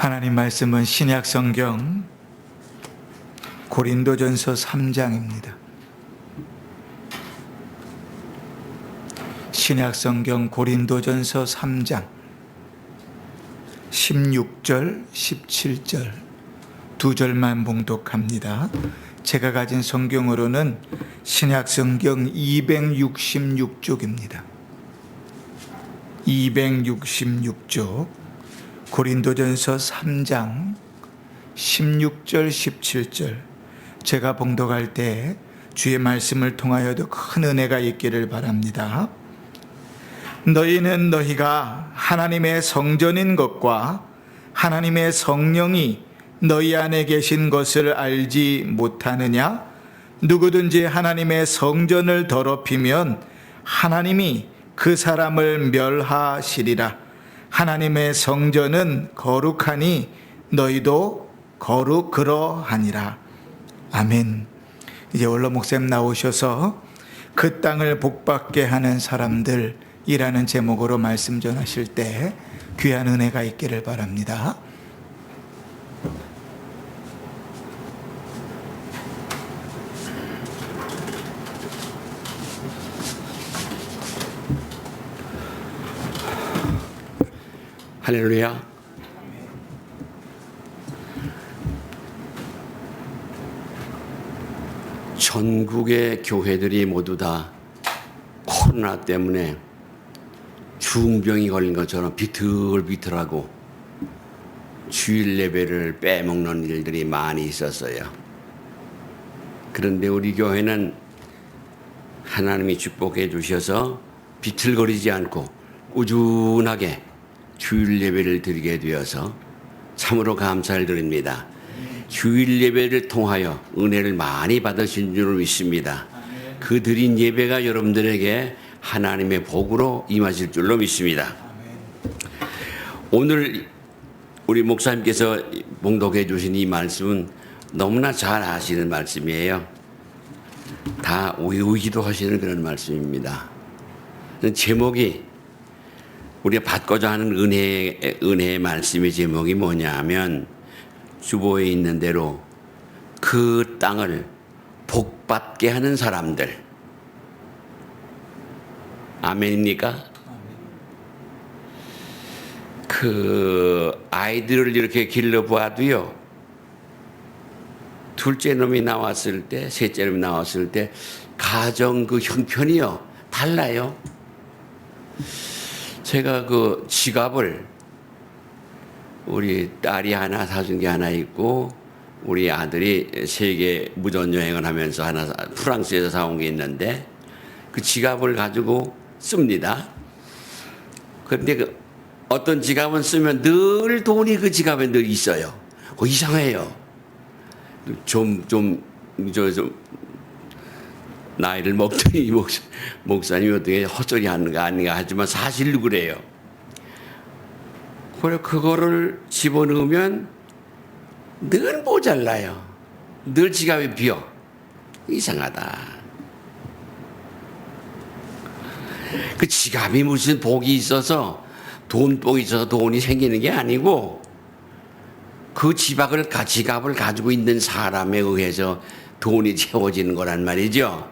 하나님 말씀은 신약 성경 고린도전서 3장입니다. 신약 성경 고린도전서 3장 16절, 17절 두 절만 봉독합니다. 제가 가진 성경으로는 신약 성경 266쪽입니다. 266쪽 고린도전서 3장 16절, 17절 제가 봉독할 때 주의 말씀을 통하여도 큰 은혜가 있기를 바랍니다. 너희는 너희가 하나님의 성전인 것과 하나님의 성령이 너희 안에 계신 것을 알지 못하느냐? 누구든지 하나님의 성전을 더럽히면 하나님이 그 사람을 멸하시리라. 하나님의 성전은 거룩하니 너희도 거룩그러하니라. 아멘. 이제 원로 목사님 나오셔서 그 땅을 복받게 하는 사람들이라는 제목으로 말씀 전하실 때 귀한 은혜가 있기를 바랍니다. 할렐루야. 전국의 교회들이 모두 다 코로나 때문에 중병이 걸린 것처럼 비틀비틀하고 주일 예배를 빼먹는 일들이 많이 있었어요. 그런데 우리 교회는 하나님이 축복해 주셔서 비틀거리지 않고 꾸준하게 주일 예배를 드리게 되어서 참으로 감사를 드립니다. 주일 예배를 통하여 은혜를 많이 받으신 줄 믿습니다. 그 드린 예배가 여러분들에게 하나님의 복으로 임하실 줄로 믿습니다. 오늘 우리 목사님께서 봉독해 주신 이 말씀은 너무나 잘 아시는 말씀이에요. 다 외우기도 하시는 그런 말씀입니다. 제목이 우리가 받고자 하는 은혜의 말씀의 제목이 뭐냐 하면 주보에 있는 대로 그 땅을 복받게 하는 사람들. 아멘입니까? 그 아이들을 이렇게 길러보아도요, 둘째 놈이 나왔을 때, 셋째 놈이 나왔을 때 가정 그 형편이요 달라요. 제가 그 지갑을 우리 딸이 하나 사준 게 하나 있고 우리 아들이 세계 무전 여행을 하면서 하나 프랑스에서 사온 게 있는데 그 지갑을 가지고 씁니다. 그런데 그 어떤 지갑은 쓰면 늘 돈이 그 지갑에 늘 있어요. 이상해요. 좀 나이를 먹더니 목사님이 어떻게 헛소리 하는 거 아닌가 하지만 사실로 그래요. 그거를 집어넣으면 늘 모자라요. 늘 지갑이 비어. 이상하다. 그 지갑이 무슨 복이 있어서 돈복이 있어서 돈이 생기는 게 아니고 그 지갑을 가지고 있는 사람에 의해서 돈이 채워지는 거란 말이죠.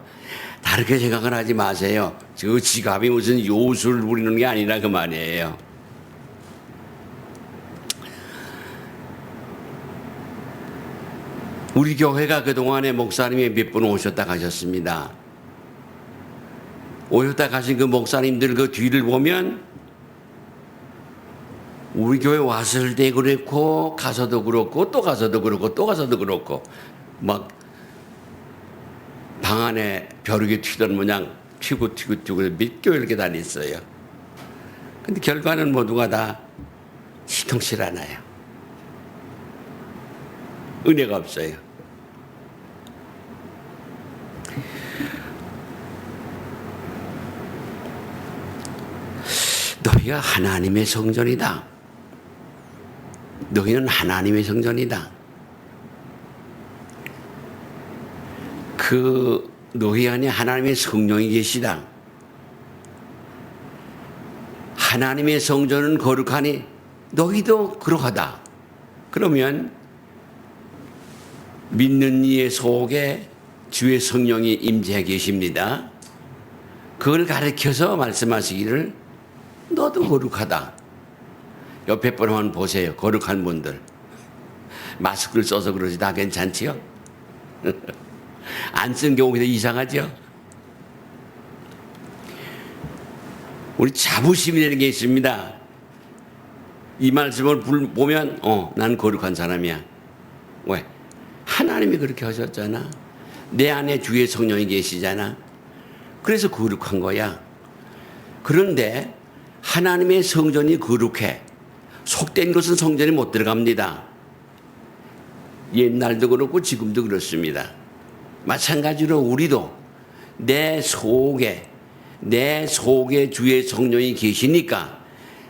다르게 생각을 하지 마세요. 그 지갑이 무슨 요술을 부리는 게 아니라 그 말이에요. 우리 교회가 그동안에 목사님이 몇 분 오셨다 가셨습니다. 오셨다 가신 그 목사님들 그 뒤를 보면 우리 교회 왔을 때 그렇고 가서도 그렇고 또 가서도 그렇고 또 가서도 그렇고 막 방 안에 벼룩이 튀던 모양 튀고 몇 교회 이렇게 다녔어요. 근데 결과는 모두가 다 시통치 않아요. 은혜가 없어요. 너희가 하나님의 성전이다. 너희는 하나님의 성전이다. 그 너희 안에 하나님의 성령이 계시다. 하나님의 성전은 거룩하니 너희도 그러하다. 그러면 믿는 이의 속에 주의 성령이 임재해 계십니다. 그걸 가르쳐서 말씀하시기를 너도 거룩하다. 옆에 분 한번 보세요. 거룩한 분들. 마스크를 써서 그러지 다 괜찮지요? 안 쓴 경우가 이상하죠? 우리 자부심이라는 게 있습니다. 이 말씀을 보면 난 거룩한 사람이야. 왜? 하나님이 그렇게 하셨잖아. 내 안에 주의 성령이 계시잖아. 그래서 거룩한 거야. 그런데 하나님의 성전이 거룩해. 속된 것은 성전에 못 들어갑니다. 옛날도 그렇고 지금도 그렇습니다. 마찬가지로 우리도 내 속에 주의 성령이 계시니까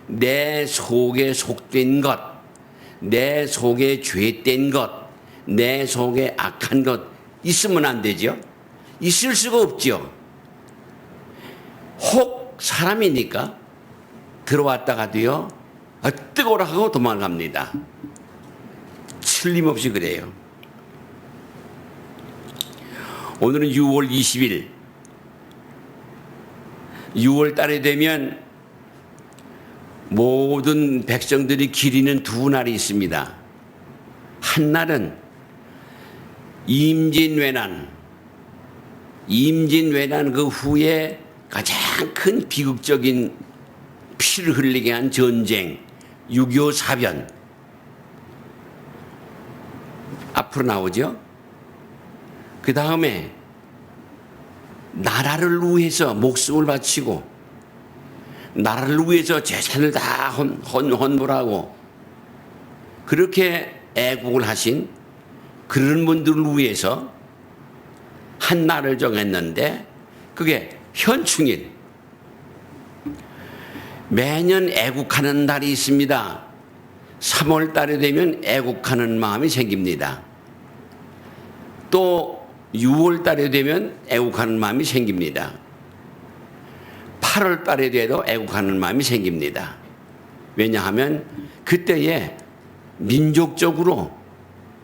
내 속에 속된 것, 내 속에 죄된 것, 내 속에 악한 것 있으면 안 되죠. 있을 수가 없죠. 혹 사람이니까 들어왔다가도요, 뜨거워라 하고 도망갑니다. 틀림없이 그래요. 오늘은 6월 20일. 6월 달에 되면 모든 백성들이 기리는 두 날이 있습니다. 한 날은 임진왜란 그 후에 가장 큰 비극적인 피를 흘리게 한 전쟁, 6.25 사변. 앞으로 나오죠. 그 다음에 나라를 위해서 목숨을 바치고 나라를 위해서 재산을 다 헌물하고 그렇게 애국을 하신 그런 분들을 위해서 한 날을 정했는데 그게 현충일. 매년 애국하는 달이 있습니다. 3월 달에 되면 애국하는 마음이 생깁니다. 또 6월 달에 되면 애국하는 마음이 생깁니다. 8월 달에 돼도 애국하는 마음이 생깁니다. 왜냐하면 그때에 민족적으로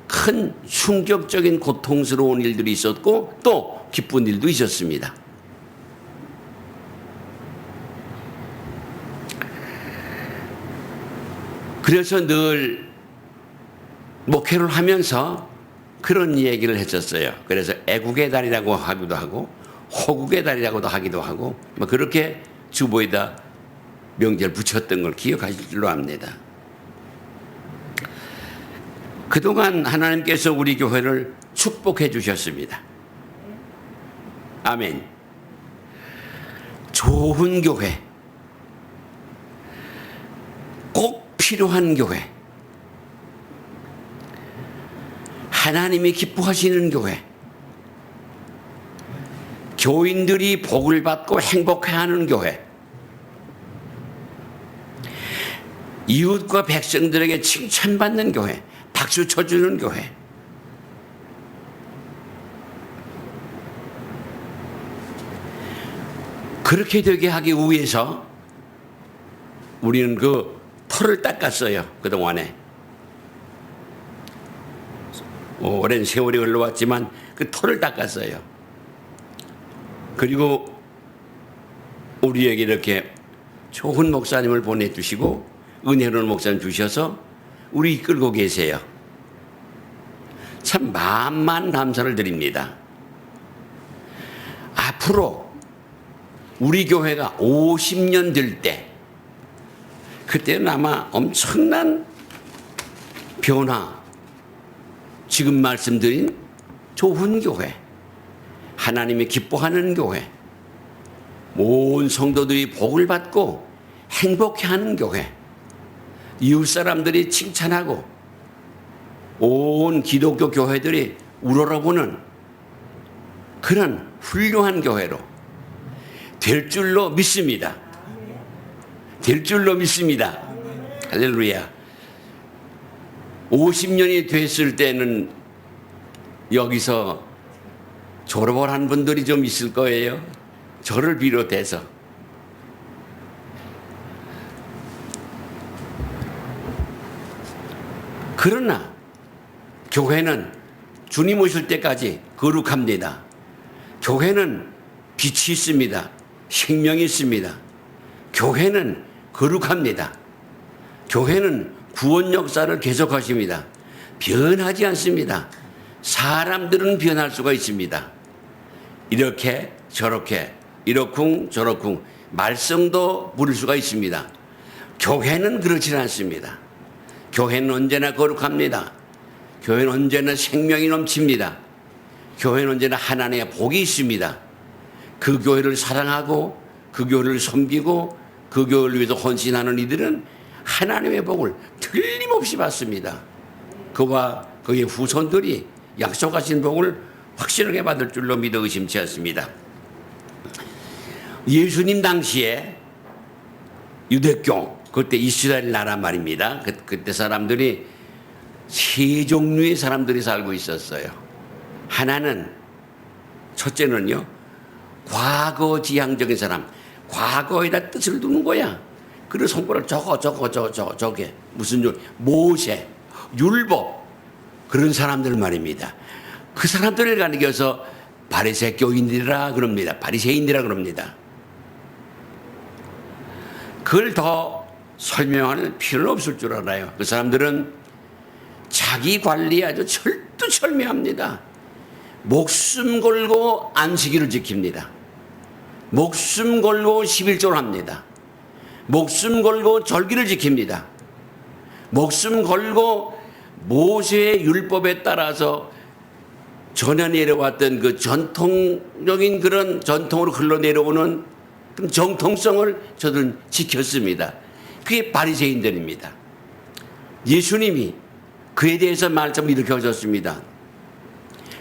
큰 충격적인 고통스러운 일들이 있었고 또 기쁜 일도 있었습니다. 그래서 늘 목회를 하면서 그런 얘기를 했었어요. 그래서 애국의 달이라고 하기도 하고 호국의 달이라고도 하기도 하고 뭐 그렇게 주보에다 명절 붙였던 걸 기억하실 줄로 압니다. 그동안 하나님께서 우리 교회를 축복해 주셨습니다. 아멘. 좋은 교회, 꼭 필요한 교회, 하나님이 기뻐하시는 교회, 교인들이 복을 받고 행복해하는 교회, 이웃과 백성들에게 칭찬받는 교회, 박수 쳐주는 교회. 그렇게 되게 하기 위해서 우리는 그 털을 닦았어요. 그동안에. 오랜 세월이 흘러왔지만 그 털을 닦았어요. 그리고 우리에게 이렇게 좋은 목사님을 보내주시고 은혜로운 목사님 주셔서 우리 이끌고 계세요. 참 만만 감사를 드립니다. 앞으로 우리 교회가 50년 될 때 그때는 아마 엄청난 변화, 지금 말씀드린 좋은 교회, 하나님이 기뻐하는 교회, 온 성도들이 복을 받고 행복해하는 교회, 이웃 사람들이 칭찬하고 온 기독교 교회들이 우러러보는 그런 훌륭한 교회로 될 줄로 믿습니다. 될 줄로 믿습니다. 할렐루야. 50년이 됐을 때는 여기서 졸업을 한 분들이 좀 있을 거예요. 저를 비롯해서. 그러나 교회는 주님 오실 때까지 거룩합니다. 교회는 빛이 있습니다. 생명이 있습니다. 교회는 거룩합니다. 교회는 구원 역사를 계속하십니다. 변하지 않습니다. 사람들은 변할 수가 있습니다. 이렇게 저렇게 이러쿵 저러쿵 말썽도 부릴 수가 있습니다. 교회는 그렇지 않습니다. 교회는 언제나 거룩합니다. 교회는 언제나 생명이 넘칩니다. 교회는 언제나 하나님의 복이 있습니다. 그 교회를 사랑하고 그 교회를 섬기고 그 교회를 위해서 헌신하는 이들은 하나님의 복을 틀림없이 받습니다. 그와 그의 후손들이 약속하신 복을 확실하게 받을 줄로 믿어 의심치 않습니다. 예수님 당시에 유대교, 그때 이스라엘 나라 말입니다. 그때 사람들이 세 종류의 사람들이 살고 있었어요. 하나는, 첫째는요, 과거지향적인 사람, 과거에다 뜻을 두는 거야. 그래서 손가락 저게 무슨 모세, 율법, 그런 사람들 말입니다. 그 사람들을 가리켜서 바리새교인들이라 그럽니다. 바리새인이라 그럽니다. 그걸 더 설명할 필요는 없을 줄 알아요. 그 사람들은 자기 관리에 아주 철두철미합니다. 목숨 걸고 안식일을 지킵니다. 목숨 걸고 11조를 합니다. 목숨 걸고 절기를 지킵니다. 목숨 걸고 모세의 율법에 따라서 전해 내려왔던 그 전통적인 그런 전통으로 흘러내려오는 그 정통성을 저들은 지켰습니다. 그게 바리새인들입니다. 예수님이 그에 대해서 말씀을 이렇게 하셨습니다.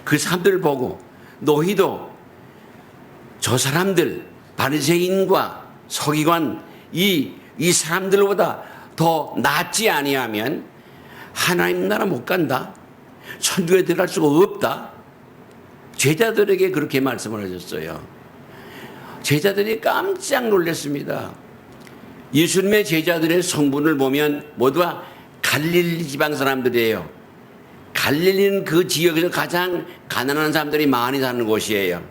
그 사람들을 보고 너희도 저 사람들 바리새인과 서기관 이 사람들보다 더 낫지 아니하면 하나님 나라 못 간다. 천국에 들어갈 수가 없다. 제자들에게 그렇게 말씀을 하셨어요. 제자들이 깜짝 놀랐습니다. 예수님의 제자들의 성분을 보면 모두가 갈릴리 지방 사람들이에요. 갈릴리는 그 지역에서 가장 가난한 사람들이 많이 사는 곳이에요.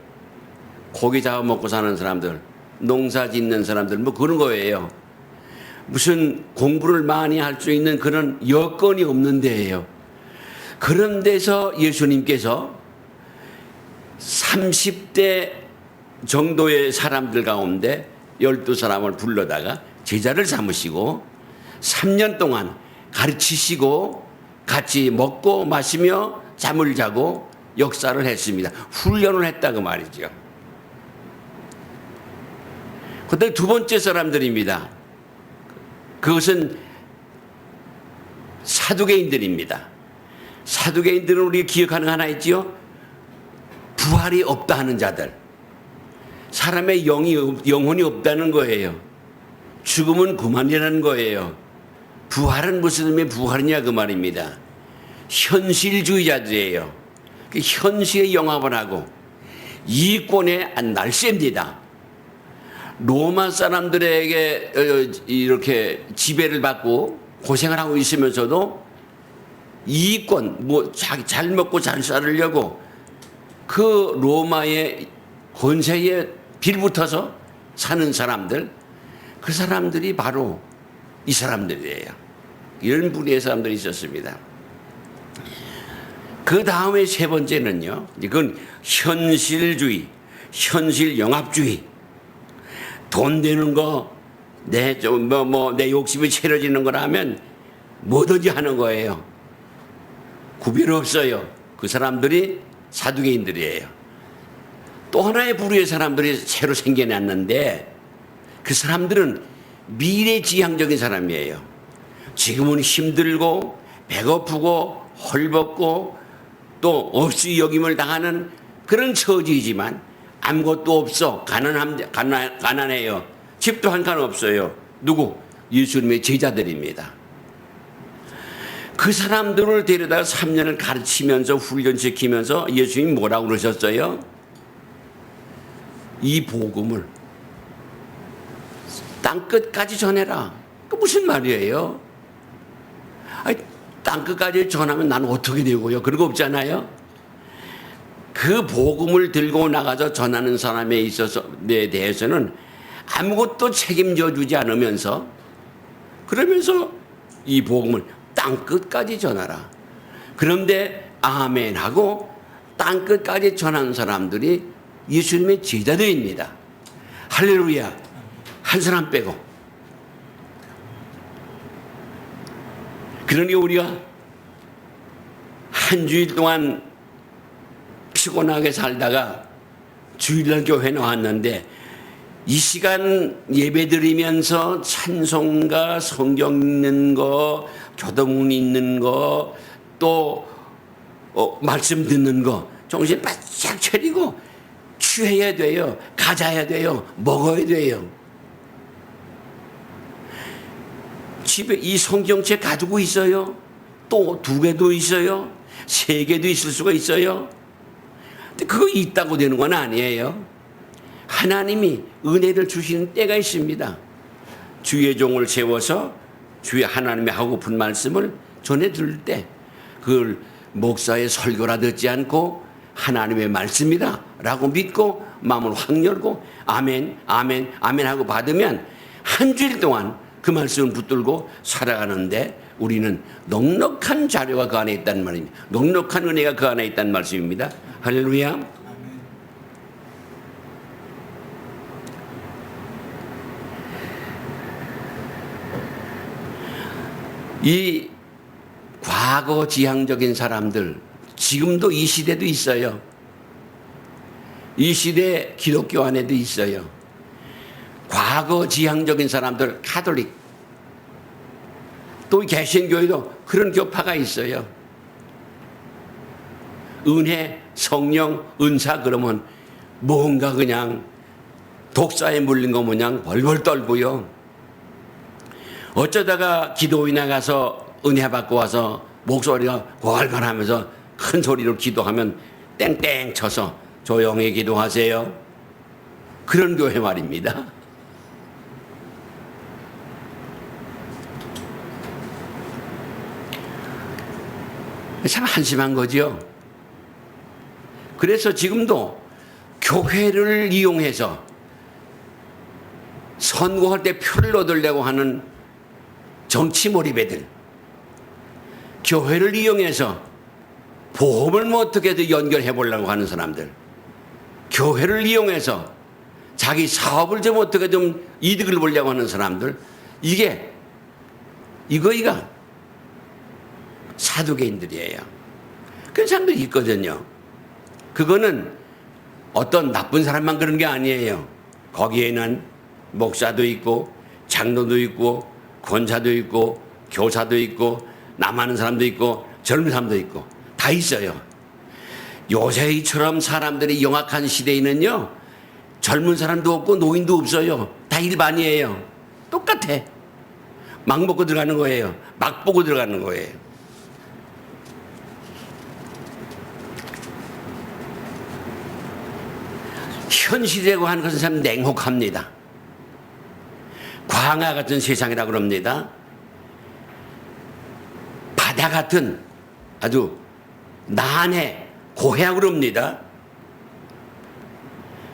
고기 잡아먹고 사는 사람들, 농사 짓는 사람들, 뭐 그런 거예요. 무슨 공부를 많이 할 수 있는 그런 여건이 없는 데예요. 그런 데서 예수님께서 30대 정도의 사람들 가운데 12사람을 불러다가 제자를 삼으시고 3년 동안 가르치시고 같이 먹고 마시며 잠을 자고 역사를 했습니다. 훈련을 했다고 말이죠. 그런데 두 번째 사람들입니다. 그것은 사두개인들입니다. 사두개인들은 우리가 기억하는 거 하나 있지요? 부활이 없다 하는 자들. 사람의 영혼이 없다는 거예요. 죽음은 그만이라는 거예요. 부활은 무슨 의미의 부활이냐 그 말입니다. 현실주의자들이에요. 그 현실에 영합을 하고 이권에 날쌘니다. 로마 사람들에게 이렇게 지배를 받고 고생을 하고 있으면서도 이권, 잘 먹고 잘 살으려고 그 로마의 권세에 빌붙어서 사는 사람들, 그 사람들이 바로 이 사람들이에요. 이런 분야의 사람들이 있었습니다. 그 다음에 세 번째는요, 이건 현실주의, 현실 영합주의. 돈 되는 거, 내 욕심이 채워지는 거라면 뭐든지 하는 거예요. 구별 없어요. 그 사람들이 사두개인들이에요. 또 하나의 부류의 사람들이 새로 생겨났는데 그 사람들은 미래지향적인 사람이에요. 지금은 힘들고 배고프고 헐벗고 또 없이 여김을 당하는 그런 처지이지만 아무것도 없어. 가난해요. 집도 한 칸 없어요. 누구? 예수님의 제자들입니다. 그 사람들을 데려다가 3년을 가르치면서 훈련시키면서 예수님이 뭐라고 그러셨어요? 이 복음을 땅끝까지 전해라. 그 무슨 말이에요? 아니, 땅끝까지 전하면 난 어떻게 되고요? 그런 거 없잖아요. 그 복음을 들고 나가서 전하는 사람에 있어서 에 대해서는 아무것도 책임져 주지 않으면서 그러면서 이 복음을 땅끝까지 전하라. 그런데 아멘 하고 땅끝까지 전하는 사람들이 예수님의 제자들입니다. 할렐루야. 한 사람 빼고. 그러니 우리가 한 주일 동안 피곤하게 살다가 주일날 교회 나왔는데 이 시간 예배 드리면서 찬송가, 성경 읽는 거, 교동 읽는 거, 또 말씀 듣는 거 정신 바짝 차리고 취해야 돼요. 가져야 돼요. 먹어야 돼요. 집에 이 성경책 가지고 있어요. 또 2개도 있어요. 3개도 있을 수가 있어요. 근데 그거 있다고 되는 건 아니에요. 하나님이 은혜를 주시는 때가 있습니다. 주의 종을 세워서 주의 하나님이 하고픈 말씀을 전해 들을 때 그걸 목사의 설교라 듣지 않고 하나님의 말씀이다 라고 믿고 마음을 확 열고 아멘 아멘 아멘 하고 받으면 한 주일 동안 그 말씀을 붙들고 살아가는데 우리는 넉넉한 자료가 그 안에 있다는 말입니다. 넉넉한 은혜가 그 안에 있다는 말씀입니다. 할렐루야. 이 과거 지향적인 사람들 지금도 이 시대도 있어요. 이 시대 기독교 안에도 있어요. 과거 지향적인 사람들 카톨릭 또 개신교에도 그런 교파가 있어요. 은혜, 성령, 은사 그러면 뭔가 그냥 독사에 물린 거 모양 벌벌 떨고요. 어쩌다가 기도원에 가서 은혜 받고 와서 목소리가 고갈갈하면서 큰 소리로 기도하면 땡땡 쳐서 조용히 기도하세요. 그런 교회 말입니다. 참 한심한 거죠. 그래서 지금도 교회를 이용해서 선거할 때 표를 얻으려고 하는 정치 몰입애들, 교회를 이용해서 보험을 뭐 어떻게든 연결해 보려고 하는 사람들, 교회를 이용해서 자기 사업을 좀 어떻게 좀 이득을 보려고 하는 사람들, 이거가 사두개인들이에요. 그런 사람들이 있거든요. 그거는 어떤 나쁜 사람만 그런 게 아니에요. 거기에는 목사도 있고 장로도 있고 권사도 있고 교사도 있고 남하는 사람도 있고 젊은 사람도 있고 다 있어요. 요새처럼 사람들이 영악한 시대에는요 젊은 사람도 없고 노인도 없어요. 다 일반이에요. 똑같아. 막 먹고 들어가는 거예요. 막 보고 들어가는 거예요. 현 시대라고 하는 것은 참 냉혹합니다. 광야 같은 세상이라고 그럽니다. 바다 같은 아주 난해 고해라고 그럽니다.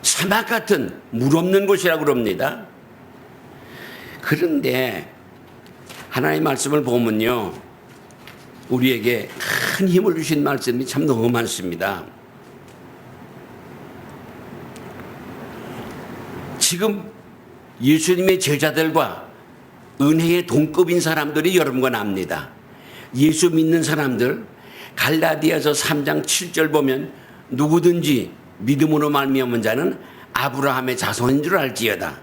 사막 같은 물 없는 곳이라고 그럽니다. 그런데 하나님의 말씀을 보면요 우리에게 큰 힘을 주신 말씀이 참 너무 많습니다. 지금 예수님의 제자들과 은혜의 동급인 사람들이 여러분과 납니다. 예수 믿는 사람들 갈라디아서 3장 7절 보면 누구든지 믿음으로 말미암은 자는 아브라함의 자손인 줄 알지어다.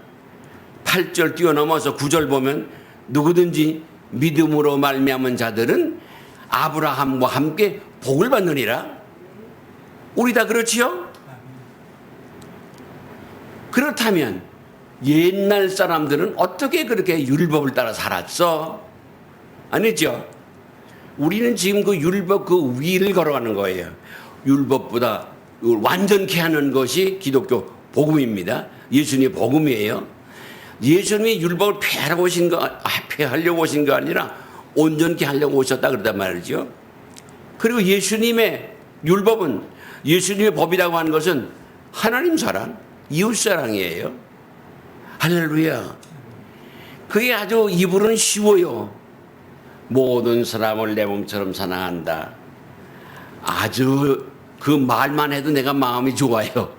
8절 뛰어넘어서 9절 보면 누구든지 믿음으로 말미암은 자들은 아브라함과 함께 복을 받느니라. 우리 다 그렇지요? 그렇다면 옛날 사람들은 어떻게 그렇게 율법을 따라 살았어? 아니죠. 우리는 지금 그 율법 그 위를 걸어가는 거예요. 율법보다 완전케 하는 것이 기독교 복음입니다. 예수님의 복음이에요. 예수님이 율법을 폐하려고 오신 거 아니라 온전케 하려고 오셨다 그러단 말이죠. 그리고 예수님의 율법은, 예수님의 법이라고 하는 것은 하나님 사랑, 이웃 사랑이에요. 할렐루야. 그게 아주 입으로는 쉬워요. 모든 사람을 내 몸처럼 사랑한다. 아주 그 말만 해도 내가 마음이 좋아요.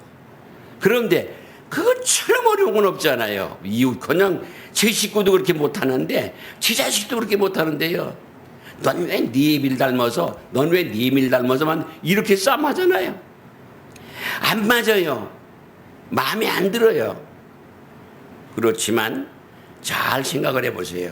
그런데 그것처럼 어려운 건 없잖아요. 이웃, 그냥 제 식구도 그렇게 못하는데 제 자식도 그렇게 못하는데요. 넌 왜 네 밀 닮아서, 넌 왜 네 밀 닮아서만 이렇게 싸움하잖아요. 안 맞아요. 마음에 안 들어요. 그렇지만 잘 생각을 해보세요.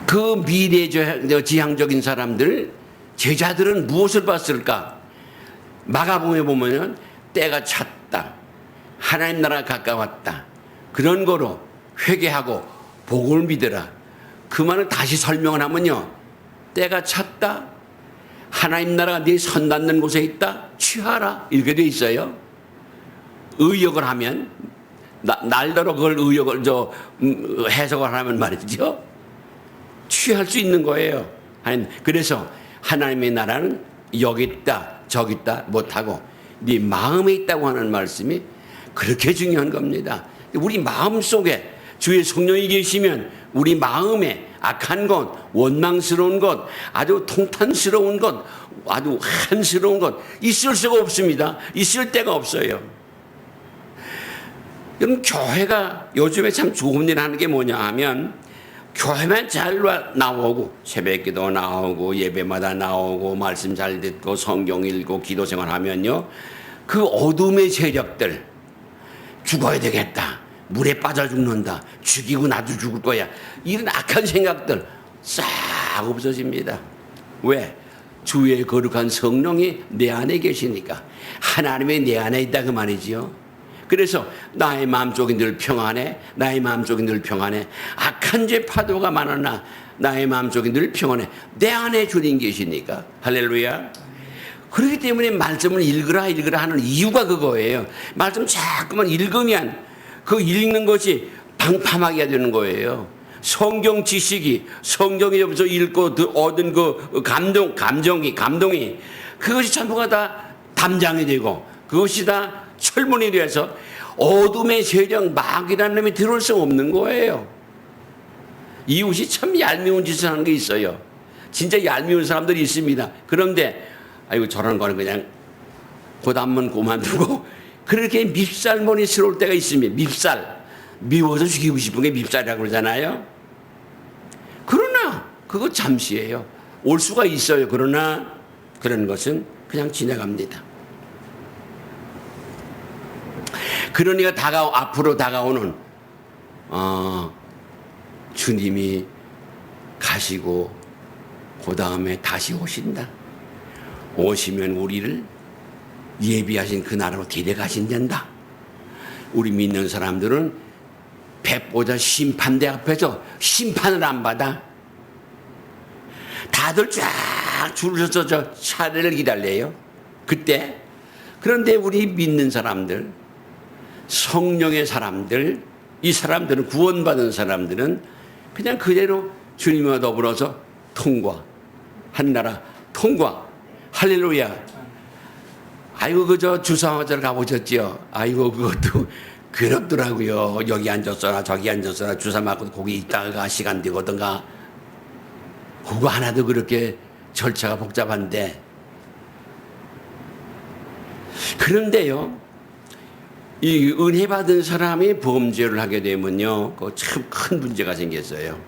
그 미래지향적인 사람들, 제자들은 무엇을 봤을까? 마가복음에 보면 때가 찼다, 하나님 나라가 가까웠다, 그런 거로 회개하고 복을 믿으라. 그 말을 다시 설명을 하면요, 때가 찼다, 하나님 나라가 네 선 닿는 곳에 있다, 취하라, 이렇게 돼 있어요. 의역을 하면, 날더러 그걸 의역을 해석을 하면 말이죠, 취할 수 있는 거예요. 그래서 하나님의 나라는 여기 있다 저기 있다 못하고 네 마음에 있다고 하는 말씀이 그렇게 중요한 겁니다. 우리 마음속에 주의 성령이 계시면 우리 마음에 악한 것, 원망스러운 것, 아주 통탄스러운 것, 아주 한스러운 것 있을 수가 없습니다. 있을 데가 없어요. 그럼 교회가 요즘에 참 좋은 일 하는 게 뭐냐 하면, 교회만 잘 나오고 새벽기도 나오고 예배마다 나오고 말씀 잘 듣고 성경 읽고 기도 생활하면요, 그 어둠의 세력들, 죽어야 되겠다, 물에 빠져 죽는다, 죽이고 나도 죽을 거야, 이런 악한 생각들 싹 없어집니다. 왜? 주의 거룩한 성령이 내 안에 계시니까. 하나님이 내 안에 있다 그 말이지요. 그래서 나의 마음속이 늘 평안해, 나의 마음속이 늘 평안해. 악한 죄 파도가 많으나 나의 마음속이 늘 평안해. 내 안에 주님 계시니까. 할렐루야. 그렇기 때문에 말씀을 읽으라 하는 이유가 그거예요. 말씀 자꾸만 읽으면 그 읽는 것이 방파하게 되는 거예요. 성경 지식이, 성경에서 읽고 얻은 그 감동이 그것이 전부가 다 담장이 되고 그것이 다 철문이 되어서 어둠의 세력 마귀라는 놈이 들어올 수 없는 거예요. 이웃이 참 얄미운 짓을 하는 게 있어요. 진짜 얄미운 사람들이 있습니다. 그런데 아이고 저런 거는 그냥 고단문 그만두고 그렇게 밉살머리스러울 때가 있습니다. 밉살, 미워서 죽이고 싶은 게 밉살이라고 그러잖아요. 그러나 그거 잠시예요. 올 수가 있어요. 그러나 그런 것은 그냥 지나갑니다. 그러니까 앞으로 다가오는 주님이 가시고 그 다음에 다시 오신다. 오시면 우리를 예비하신 그 나라로 데려가신단다. 우리 믿는 사람들은 백보자 심판대 앞에서 심판을 안 받아. 다들 쫙 줄을 서서 차례를 기다려요. 그때. 그런데 우리 믿는 사람들, 성령의 사람들, 이 사람들은, 구원받은 사람들은 그냥 그대로 주님과 더불어서 통과, 한나라 통과. 할렐루야. 아이고 그저 주상화절 가보셨지요? 아이고 그것도 그렇더라고요. 여기 앉았어라 저기 앉았어라 주사 맞고 거기 있다가 시간 되거든가. 그거 하나도 그렇게 절차가 복잡한데. 그런데요, 이 은혜 받은 사람이 범죄를 하게 되면요, 그 참 큰 문제가 생겼어요.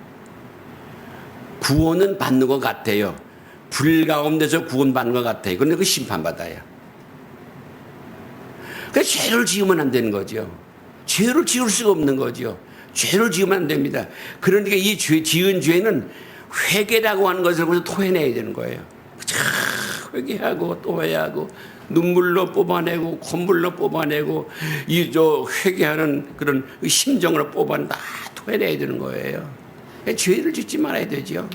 구원은 받는 것 같아요. 불 가운데서 구원받는 것 같아요. 그런데 그 심판받아요. 그 죄를 지으면 안 되는 거죠. 죄를 지을 수가 없는 거죠. 죄를 지으면 안 됩니다. 그러니까 이 지은 죄는 회개라고 하는 것을 먼저 토해내야 되는 거예요. 회개하고 또 회개하고 눈물로 뽑아내고 콧물로 뽑아내고 회개하는 그런 심정으로 뽑아내 토해내야 되는 거예요. 죄를 짓지 말아야 되죠.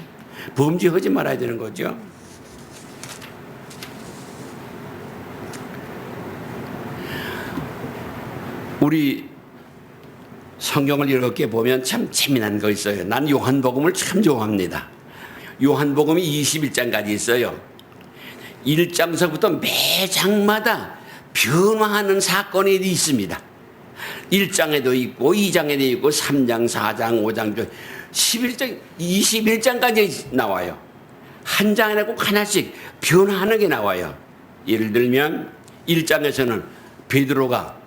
범죄하지 말아야 되는 거죠. 우리 성경을 이렇게 보면 참 재미난 거 있어요. 난 요한복음을 참 좋아합니다. 요한복음이 21장까지 있어요. 1장서부터 매 장마다 변화하는 사건이 있습니다. 1장에도 있고 2장에도 있고 3장, 4장, 5장, 11장, 21장까지 나와요. 한 장에 꼭 하나씩 변화하는 게 나와요. 예를 들면 1장에서는 베드로가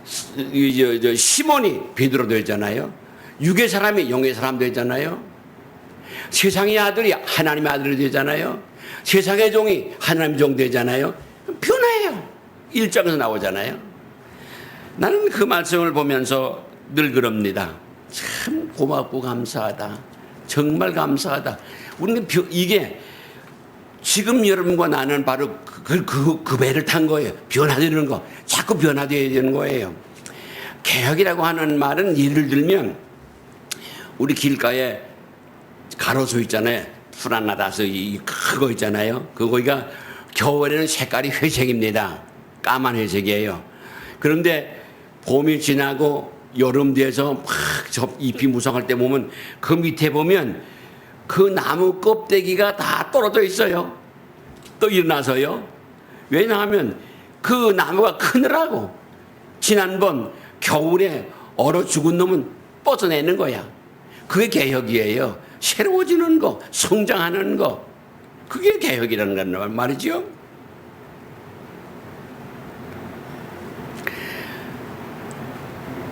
시몬이 베드로 되잖아요. 육의 사람이 영의 사람 되잖아요. 세상의 아들이 하나님의 아들이 되잖아요. 세상의 종이 하나님의 종 되잖아요. 변화해요. 1장에서 나오잖아요. 나는 그 말씀을 보면서 늘 그럽니다. 참 고맙고 감사하다. 정말 감사하다. 우리는 이게 지금 여러분과 나는 바로 그 배를 탄 거예요. 변화되는 거. 자꾸 변화되어야 되는 거예요. 개혁이라고 하는 말은 예를 들면 우리 길가에 가로수 있잖아요. 푸란나라서 그거 있잖아요. 그거가 겨울에는 색깔이 회색입니다. 까만 회색이에요. 그런데 봄이 지나고 여름 돼서 막 잎이 무성할 때 보면 그 밑에 보면 그 나무 껍데기가 다 떨어져 있어요. 또 일어나서요. 왜냐하면 그 나무가 크느라고 지난번 겨울에 얼어 죽은 놈은 뻗어내는 거야. 그게 개혁이에요. 새로워지는 거, 성장하는 거. 그게 개혁이라는 말이죠.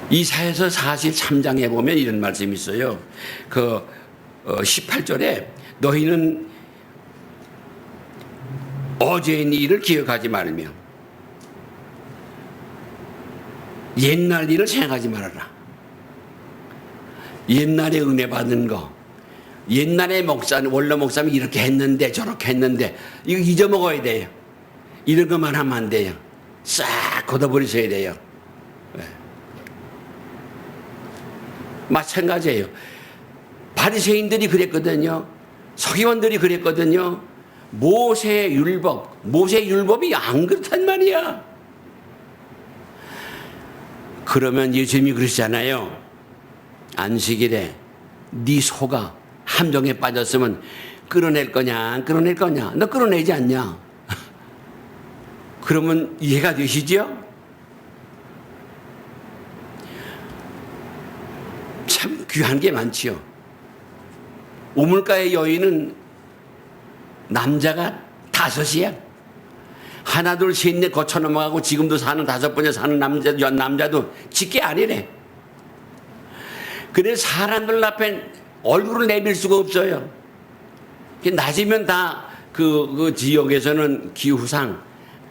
이사야서 43장에 보면 이런 말씀이 있어요. 18절에 너희는 어제의 일을 기억하지 말며 옛날 일을 생각하지 말아라. 옛날에 은혜 받은 거, 옛날에 원로 목사님이 이렇게 했는데 저렇게 했는데 이거 잊어먹어야 돼요. 이런 것만 하면 안 돼요. 싹 걷어버리셔야 돼요. 네. 마찬가지예요. 바리새인들이 그랬거든요. 서기관들이 그랬거든요. 모세의 율법이 안 그렇단 말이야. 그러면 예수님이 그러시잖아요. 안식일에 네 소가 함정에 빠졌으면 끌어낼 거냐 안 끌어낼 거냐. 너 끌어내지 않냐. 그러면 이해가 되시죠? 참 귀한 게 많지요. 우물가의 여인은 남자가 5이야. 하나 둘 셋 넷 거쳐 넘어가고 지금도 사는 5번째 사는 남자도 직계 아니래. 그래서 사람들 앞에 얼굴을 내밀 수가 없어요. 낮이면 다 그 지역에서는 기후상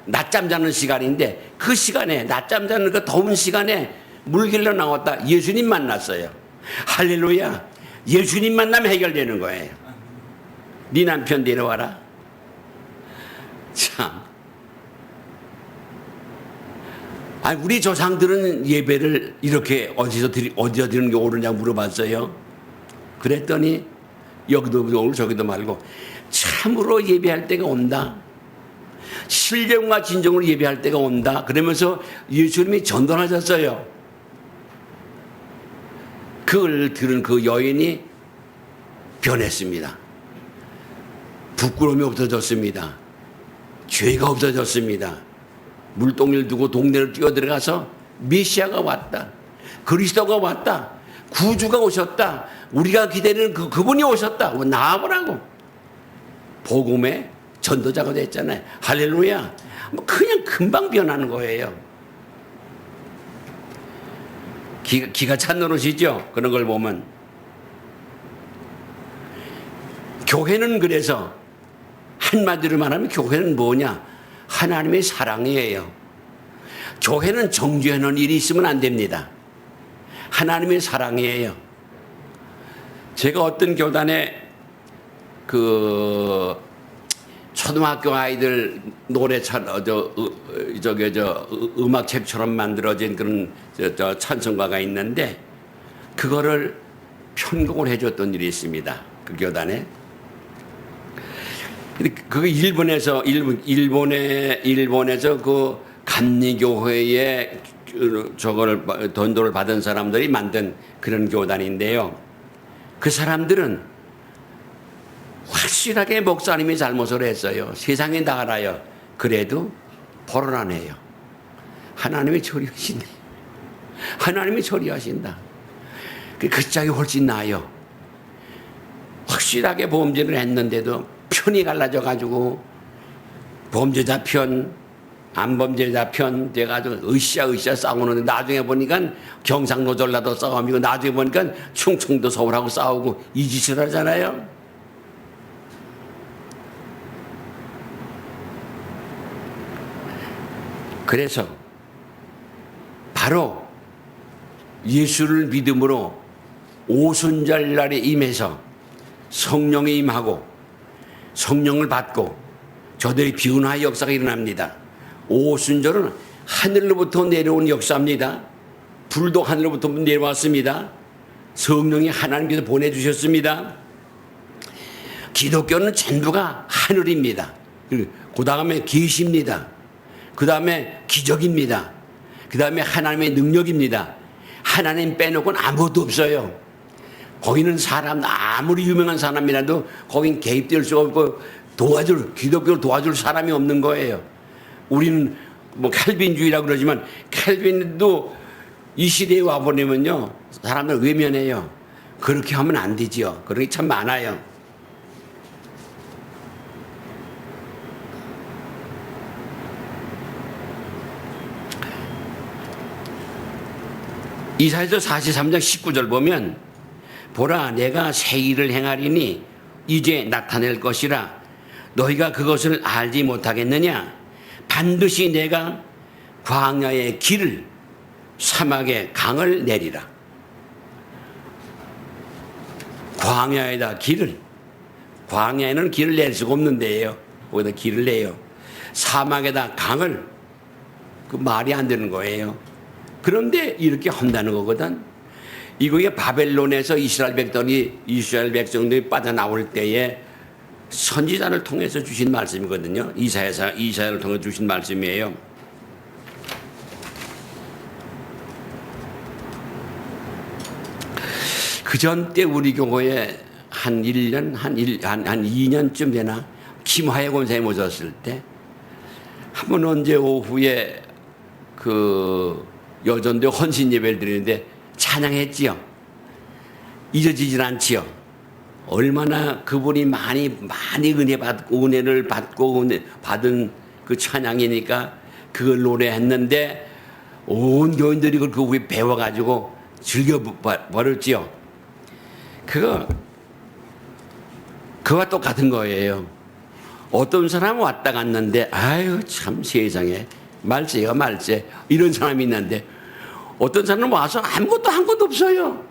낮잠 자는 시간인데 그 시간에 낮잠 자는 그 더운 시간에 물길로 나왔다 예수님 만났어요. 할렐루야. 예수님 만나면 해결되는 거예요. 네 남편 데려와라. 참. 아니, 우리 조상들은 예배를 이렇게 어디서 드리는 게 옳으냐고 물어봤어요. 그랬더니 여기도 오늘 저기도 말고 참으로 예배할 때가 온다. 신령과 진정으로 예배할 때가 온다. 그러면서 예수님이 전도하셨어요. 그걸 들은 그 여인이 변했습니다. 부끄러움이 없어졌습니다. 죄가 없어졌습니다. 물동이를 두고 동네를 뛰어들어가서 메시아가 왔다. 그리스도가 왔다. 구주가 오셨다. 우리가 기다리는 그분이 오셨다. 나와보라고. 복음의 전도자가 됐잖아요. 할렐루야. 그냥 금방 변하는 거예요. 기가 찬 노릇이죠. 그런 걸 보면. 교회는 그래서 한마디로 말하면 교회는 뭐냐? 하나님의 사랑이에요. 교회는 정죄하는 일이 있으면 안 됩니다. 하나님의 사랑이에요. 제가 어떤 교단에 초등학교 아이들 노래처럼 음악책처럼 만들어진 그런 찬송가가 있는데 그거를 편곡을 해줬던 일이 있습니다. 그 교단에. 그 일본에서 그 감리교회의 저걸 돈도를 받은 사람들이 만든 그런 교단인데요. 그 사람들은 확실하게 목사님이 잘못을 했어요. 세상이 다 알아요. 그래도 벌을 안 해요. 하나님이 처리하신대. 하나님이 처리하신다. 그 짝이 훨씬 나아요. 확실하게 범죄를 했는데도 편이 갈라져 가지고 범죄자 편, 안 범죄자 편 돼가지고 으쌰으쌰 싸우는데 나중에 보니까 경상도 전라도 싸움이고 나중에 보니까 충청도 서울하고 싸우고 이 짓을 하잖아요. 그래서 바로 예수를 믿음으로 오순절날에 임해서 성령이 임하고 성령을 받고 저들의 비운화의 역사가 일어납니다. 오순절은 하늘로부터 내려온 역사입니다. 불도 하늘로부터 내려왔습니다. 성령이 하나님께서 보내주셨습니다. 기독교는 전부가 하늘입니다. 그 다음에 계시입니다. 그 다음에 기적입니다. 그 다음에 하나님의 능력입니다. 하나님 빼놓고는 아무것도 없어요. 거기는 사람, 아무리 유명한 사람이라도 거긴 개입될 수 없고 기독교를 도와줄 사람이 없는 거예요. 우리는 뭐 칼빈주의라고 그러지만 칼빈도 이 시대에 와보려면요, 사람들 외면해요. 그렇게 하면 안 되지요. 그런 게 참 많아요. 이사야서 43장 19절 보면 보라 내가 새 일을 행하리니 이제 나타낼 것이라 너희가 그것을 알지 못하겠느냐 반드시 내가 광야의 길을 사막의 강을 내리라. 광야에다 광야에는 길을 낼 수가 없는 데예요. 거기다 길을 내요. 사막에다 강을, 그 말이 안 되는 거예요. 그런데 이렇게 한다는 거거든. 이게 바벨론에서 이스라엘 백성들이 빠져나올 때에 선지자를 통해서 주신 말씀이거든요. 이사야를 통해 주신 말씀이에요. 그 전 때 우리 교회에 한 2년쯤 되나 김하혜 권사님 오셨을 때 한 번 언제 오후에 그 여전도 헌신 예배를 드리는데 찬양했지요. 잊어지질 않지요. 얼마나 그분이 많이 은혜를 받고 받은 그 찬양이니까 그걸 노래했는데 온 교인들이 그걸 그 후에 배워가지고 즐겨버렸지요. 그와 똑같은 거예요. 어떤 사람은 왔다 갔는데 아유 참 세상에 말세요 말세 이런 사람이 있는데 어떤 사람은 와서 아무것도 한 것도 없어요.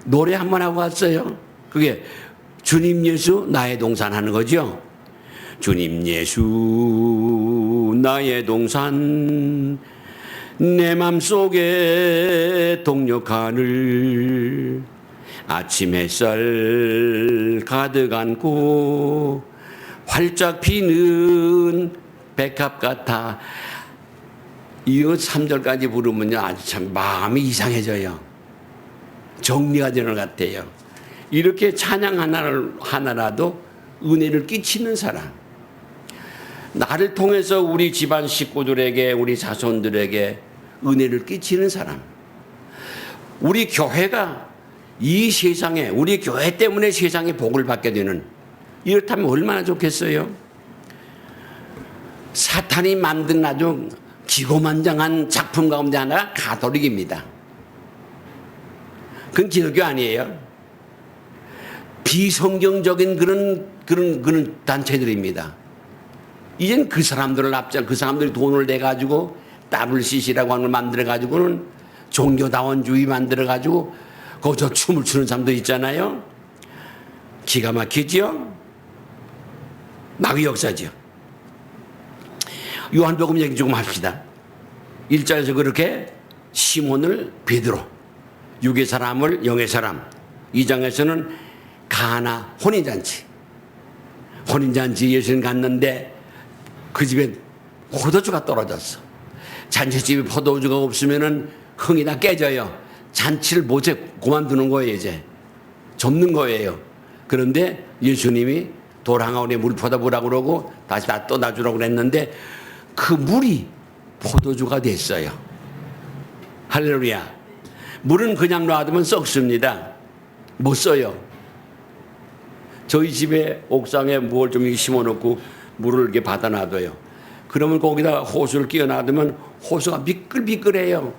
노래 한 번 하고 왔어요. 그게 주님 예수 나의 동산 하는 거죠. 주님 예수 나의 동산 내 맘속에 동력하늘 아침 햇살 가득 안고 활짝 피는 백합 같아. 이 3절까지 부르면요 아주 참 마음이 이상해져요. 정리가 되는 것 같아요. 이렇게 찬양 하나라도 은혜를 끼치는 사람, 나를 통해서 우리 집안 식구들에게 우리 자손들에게 은혜를 끼치는 사람, 우리 교회가 이 세상에 우리 교회 때문에 세상에 복을 받게 되는, 이렇다면 얼마나 좋겠어요. 사탄이 만든 아주 기고만장한 작품 가운데 하나가 가톨릭입니다. 그건 기독교 아니에요. 비성경적인 그런 단체들입니다. 이젠 그 사람들을 그 사람들이 돈을 내가지고 WCC라고 하는 걸 만들어가지고는 종교다원주의 만들어가지고 거기서 춤을 추는 사람들 있잖아요. 기가 막히죠? 마귀 역사죠. 요한복음 얘기 조금 합시다. 1장에서 그렇게 시몬을 베드로, 육의 사람을 영의 사람, 2장에서는 가나 혼인잔치 예수님 갔는데 그 집에 포도주가 떨어졌어. 잔치집에 포도주가 없으면은 흥이 다 깨져요. 잔치를 못해 그만두는 거예요. 이제 접는 거예요. 그런데 예수님이 돌항아리에 물 퍼다 부라고 그러고 다시 다 떠다 주라고 그랬는데 그 물이 포도주가 됐어요. 할렐루야. 물은 그냥 놔두면 썩습니다. 못 써요. 저희 집에 옥상에 뭘 좀 심어놓고 물을 이렇게 받아 놔둬요. 그러면 거기다 호수를 끼워 놔두면 호수가 미끌미끌해요.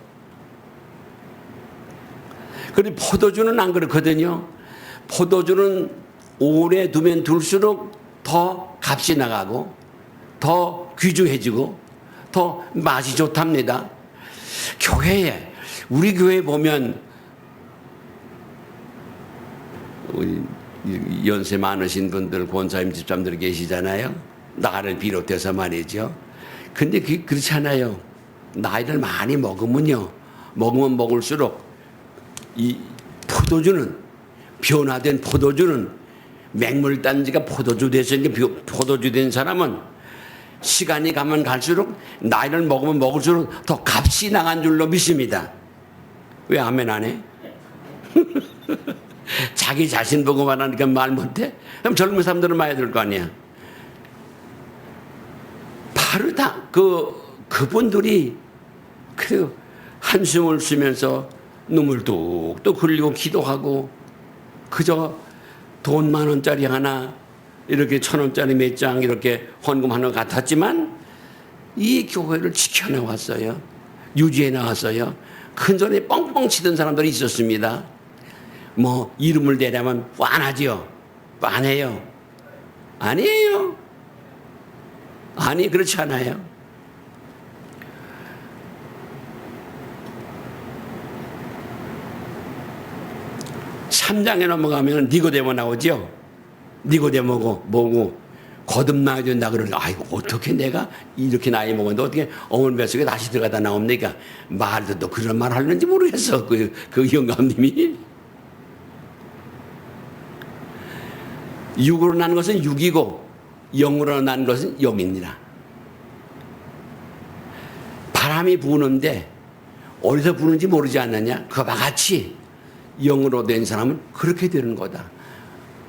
그런데 포도주는 안 그렇거든요. 포도주는 오래 두면 둘수록 더 값이 나가고 더 귀중해지고 더 맛이 좋답니다. 교회에, 우리 교회에 보면 우리 연세 많으신 분들, 권사님, 집사님들 계시잖아요. 나를 비롯해서 말이죠. 근데 그렇지 않아요. 나이를 많이 먹으면요. 먹으면 먹을수록 이 포도주는, 변화된 포도주는, 맹물단지가 포도주 돼서 포도주 된 사람은 시간이 가면 갈수록 나이를 먹으면 먹을수록 더 값이 나간 줄로 믿습니다. 왜 아멘 안 해? 자기 자신 보고 말하니까 말 못해? 그럼 젊은 사람들은 말해야 될 거 아니야. 바로 다 그분들이 그 한숨을 쉬면서 눈물 뚝뚝 흘리고 기도하고 그저 돈 10,000원짜리 하나 이렇게 1,000원짜리 몇 장 이렇게 헌금하는 것 같았지만 이 교회를 지켜나왔어요. 유지해 나왔어요. 큰 소리 뻥뻥 치던 사람들이 있었습니다. 뭐 이름을 대려면 뻔하지요. 뻔해요. 아니에요. 아니 그렇지 않아요. (3장에) 넘어가면 니고데모 나오죠. 니고데모고 뭐고 거듭나야 된다 그러니까 아이고 어떻게 내가 이렇게 나이 먹었는데 어떻게 어머니 뱃속에 다시 들어가다 나옵니까? 말도 또 그런 말 하는지 모르겠어. 그 영감님이 육으로 난 것은 육이고 영으로 난 것은 영입니다. 바람이 부는데 어디서 부는지 모르지 않느냐? 그와 같이 영으로 된 사람은 그렇게 되는 거다.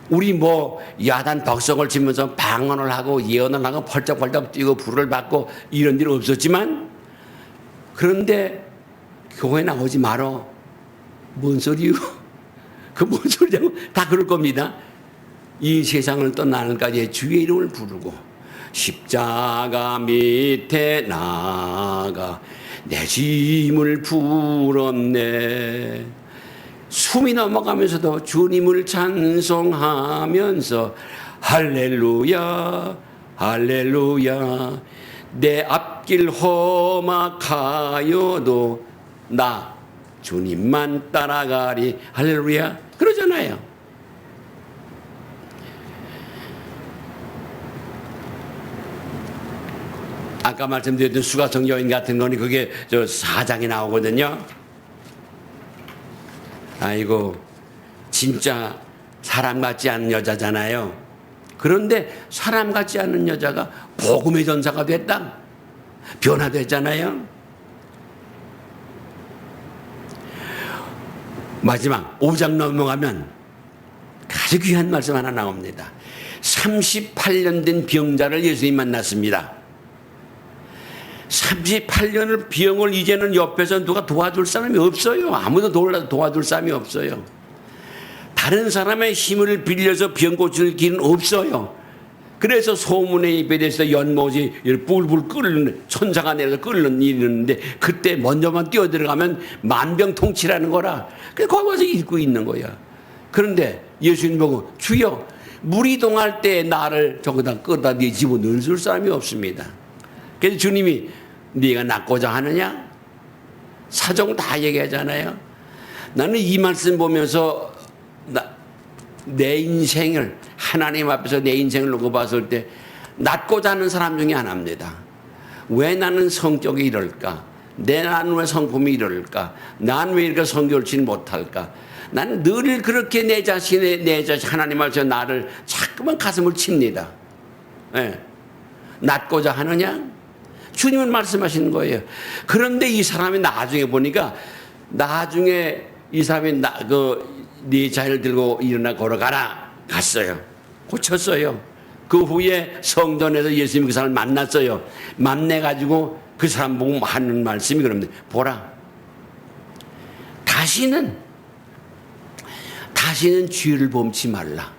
우리 뭐 야단 벅석을 치면서 방언을 하고 예언을 하고 펄쩍펄쩍 뛰고 불을 받고 이런 일은 없었지만 그런데 교회 나오지 말어. 뭔 소리요? 그 뭔 소리냐고 다 그럴 겁니다. 이 세상을 떠나는까지 주의 이름을 부르고 십자가 밑에 나가 내 짐을 풀었네. 숨이 넘어가면서도 주님을 찬송하면서 할렐루야 할렐루야 내 앞길 험악하여도 나 주님만 따라가리 할렐루야 그러잖아요. 아까 말씀드렸던 수가성 여인 같은 거는 그게 저 4장에 나오거든요. 아이고 진짜 사람 같지 않은 여자잖아요. 그런데 사람 같지 않은 여자가 복음의 전사가 됐다. 변화됐잖아요. 마지막 5장 넘어가면 아주 귀한 말씀 하나 나옵니다. 38년 된 병자를 예수님 만났습니다. 38년을 병을 이제는 옆에서 누가 도와줄 사람이 없어요. 아무도 도와줄 사람이 없어요. 다른 사람의 힘을 빌려서 병 고칠 길은 없어요. 그래서 소문에 입에 대해서 연못이 뿔뿔 끓는 천사가 내려서 끓는 일이 있는데 그때 먼저만 뛰어들어가면 만병통치라는 거라. 그래서 거기 와서 읽고 있는 거야. 그런데 예수님 보고 주여 물이 동할 때 나를 저기다 끌다 네 집어넣을 사람이 없습니다. 그래서 주님이 네가 낫고자 하느냐? 사정 다 얘기하잖아요. 나는 이 말씀 보면서 내 인생을 하나님 앞에서 내 인생을 놓고 봤을 때 낫고자 하는 사람 중에 하나입니다. 왜 나는 성격이 이럴까? 나는 왜 성품이 이럴까? 난 왜 이렇게 성교를 치지 못할까? 나는 늘 그렇게 내 자신 하나님 앞에서 나를 자꾸만 가슴을 칩니다. 네. 낫고자 하느냐? 주님은 말씀하시는 거예요. 그런데 이 사람이 나중에 보니까 나중에 이 사람이 네 자리를 들고 일어나 걸어가라 갔어요. 고쳤어요. 그 후에 성전에서 예수님이 그 사람을 만났어요. 만나가지고 그 사람 보고 하는 말씀이 그럽니다. 보라, 다시는 죄를 범치 말라.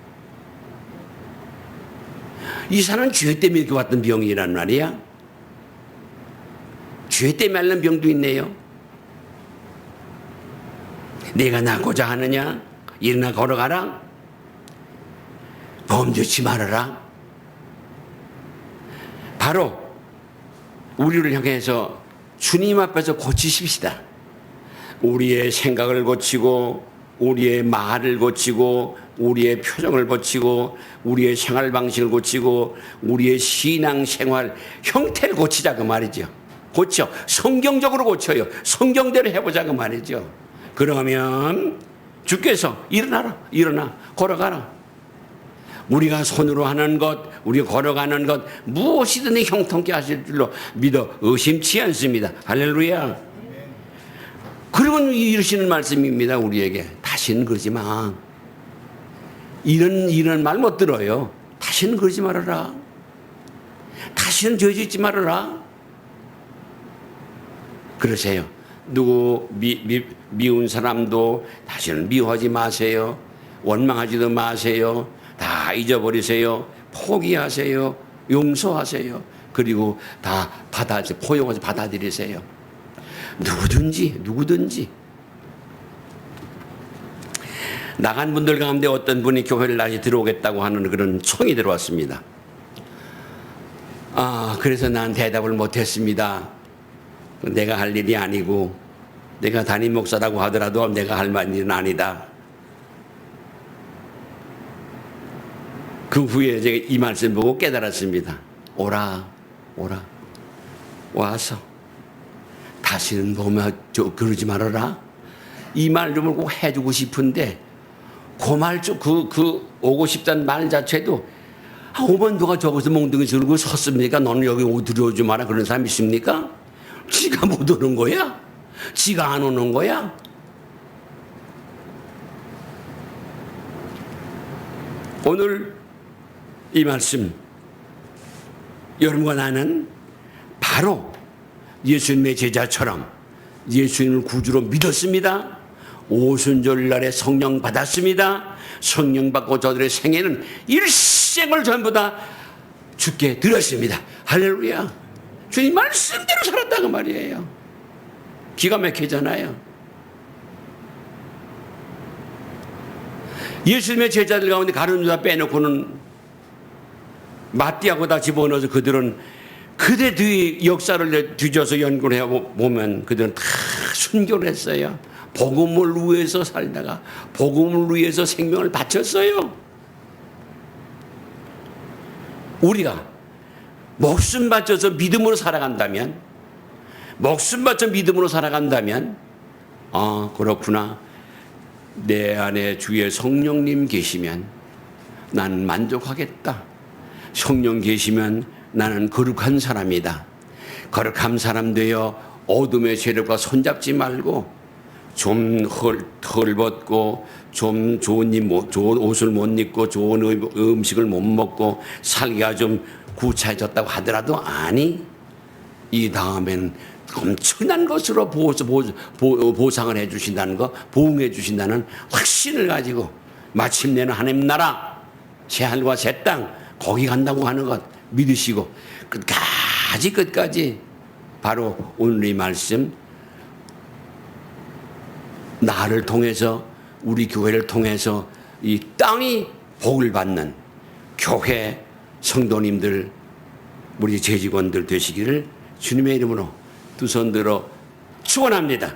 이 사람은 죄 때문에 이렇게 왔던 병이란 말이야. 죄 때문에 앓는 병도 있네요. 내가 낫고자 하느냐? 일어나 걸어가라. 범죄치 말아라. 바로 우리를 향해서 주님 앞에서 고치십시다. 우리의 생각을 고치고, 우리의 말을 고치고, 우리의 표정을 고치고, 우리의 생활 방식을 고치고, 우리의 신앙 생활 형태를 고치자 그 말이죠. 고쳐. 성경적으로 고쳐요. 성경대로 해보자 그 말이죠. 그러면 주께서 일어나 걸어가라. 우리가 손으로 하는 것, 우리가 걸어가는 것 무엇이든 형통케 하실 줄로 믿어 의심치 않습니다. 할렐루야. 그리고 이러시는 말씀입니다. 우리에게 다시는 그러지 마. 이런 말 못 들어요. 다시는 그러지 말아라. 다시는 죄 짓지 말아라. 그러세요. 누구 미운 사람도 다시는 미워하지 마세요. 원망하지도 마세요. 다 잊어버리세요. 포기하세요. 용서하세요. 그리고 다 포용해서 받아들이세요. 누구든지 나간 분들 가운데 어떤 분이 교회를 다시 들어오겠다고 하는 그런 청이 들어왔습니다. 그래서 난 대답을 못했습니다. 내가 할 일이 아니고, 내가 담임 목사라고 하더라도 내가 할 일은 아니다. 그 후에 제가 이 말씀 보고 깨달았습니다. 오라. 와서 다시는 보면 그러지 말아라. 이 말 좀 꼭 해주고 싶은데, 그 오고 싶다는 말 자체도, 오면 누가 저기서 몽둥이 들고 섰습니까? 너는 여기 들어오지 마라. 그런 사람 있습니까? 지가 못 오는 거야? 지가 안 오는 거야? 오늘 이 말씀, 여러분과 나는 바로 예수님의 제자처럼 예수님을 구주로 믿었습니다. 오순절날에 성령 받았습니다. 성령 받고 저들의 생애는 일생을 전부 다 주께 드렸습니다. 할렐루야. 주님 말씀대로 살았다고 말이에요. 기가 막히잖아요. 예수님의 제자들 가운데 가룟 유다 빼놓고는 마띠하고 다 집어넣어서 그들은 그대 뒤 역사를 뒤져서 연구를 해보면 그들은 다 순교를 했어요. 복음을 위해서 살다가 복음을 위해서 생명을 바쳤어요. 우리가 목숨 바쳐서 믿음으로 살아간다면, 그렇구나. 내 안에 주의 성령님 계시면 나는 만족하겠다. 성령 계시면 나는 거룩한 사람이다. 거룩한 사람 되어 어둠의 세력과 손잡지 말고 좀 헐벗고 좀 좋은 옷을 못 입고 좋은 음식을 못 먹고 살기가 좀 구차해졌다고 하더라도 아니, 이 다음에는 엄청난 것으로 보상을 해주신다는 거, 보응해 주신다는 확신을 가지고 마침내는 하나님 나라, 새하늘과 새 땅 거기 간다고 하는 것 믿으시고 끝까지 바로 오늘 이 말씀, 나를 통해서, 우리 교회를 통해서 이 땅이 복을 받는 교회 성도님들, 우리 재직원들 되시기를 주님의 이름으로 두 손 들어 축원합니다.